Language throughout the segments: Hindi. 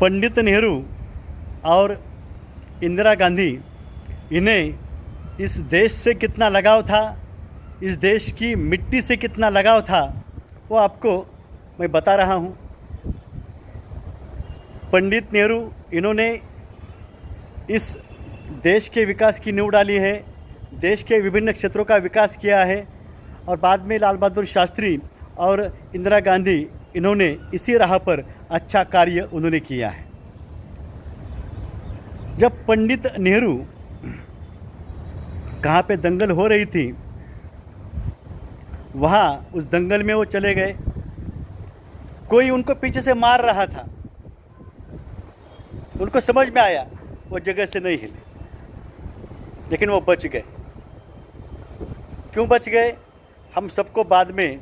पंडित नेहरू और इंदिरा गांधी, इन्हें इस देश से कितना लगाव था, इस देश की मिट्टी से कितना लगाव था, वो आपको मैं बता रहा हूँ। पंडित नेहरू, इन्होंने इस देश के विकास की नींव डाली है, देश के विभिन्न क्षेत्रों का विकास किया है, और बाद में लाल बहादुर शास्त्री और इंदिरा गांधी, इन्होंने इसी राह पर अच्छा कार्य उन्होंने किया है। जब पंडित नेहरू कहाँ पे दंगल हो रही थी, वहाँ उस दंगल में वो चले गए। कोई उनको पीछे से मार रहा था, उनको समझ में आया, वो जगह से नहीं हिले, लेकिन वो बच गए। क्यों बच गए? हम सबको बाद में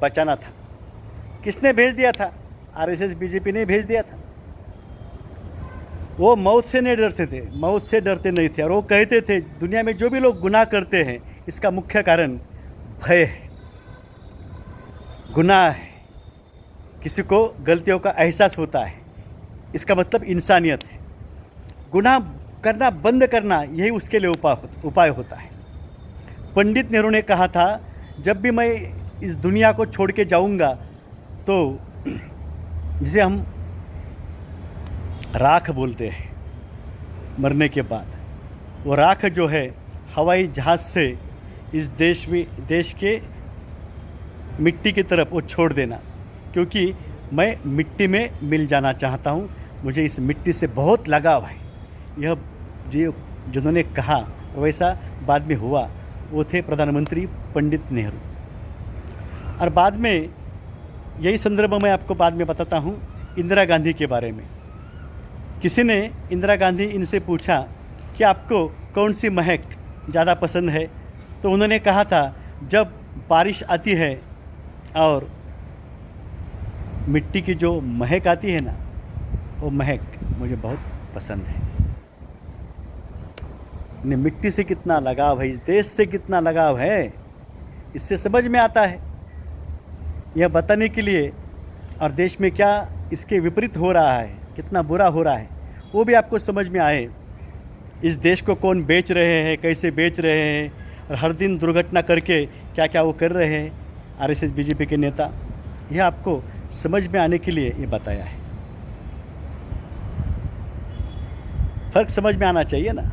बचाना था। किसने भेज दिया था? आरएसएस बीजेपी ने भेज दिया था। वो मौत से नहीं डरते थे, मौत से डरते नहीं थे, और वो कहते थे दुनिया में जो भी लोग गुनाह करते हैं, इसका मुख्य कारण भय है, गुनाह है, किसी को गलतियों का एहसास होता है, इसका मतलब इंसानियत है। गुनाह करना बंद करना, यही उसके लिए उपाय होता है। पंडित नेहरू ने कहा था, जब भी मैं इस दुनिया को छोड़ के जाऊंगा, तो जिसे हम राख बोलते हैं मरने के बाद, वो राख जो है हवाई जहाज़ से इस देश के मिट्टी की तरफ वो छोड़ देना, क्योंकि मैं मिट्टी में मिल जाना चाहता हूँ, मुझे इस मिट्टी से बहुत लगाव है। यह जिन्होंने कहा, वैसा बाद में हुआ, वो थे प्रधानमंत्री पंडित नेहरू। और बाद में यही संदर्भ मैं आपको बाद में बताता हूँ इंदिरा गांधी के बारे में। किसी ने इंदिरा गांधी इनसे पूछा कि आपको कौन सी महक ज़्यादा पसंद है, तो उन्होंने कहा था, जब बारिश आती है और मिट्टी की जो महक आती है ना, वो महक मुझे बहुत पसंद है। इन्हें मिट्टी से कितना लगाव है, इस देश से कितना लगाव है, इससे समझ में आता है। यह बताने के लिए, और देश में क्या इसके विपरीत हो रहा है, कितना बुरा हो रहा है, वो भी आपको समझ में आए। इस देश को कौन बेच रहे हैं, कैसे बेच रहे हैं, और हर दिन दुर्घटना करके क्या क्या वो कर रहे हैं आरएसएस बीजेपी के नेता, यह आपको समझ में आने के लिए ये बताया है। फ़र्क समझ में आना चाहिए ना।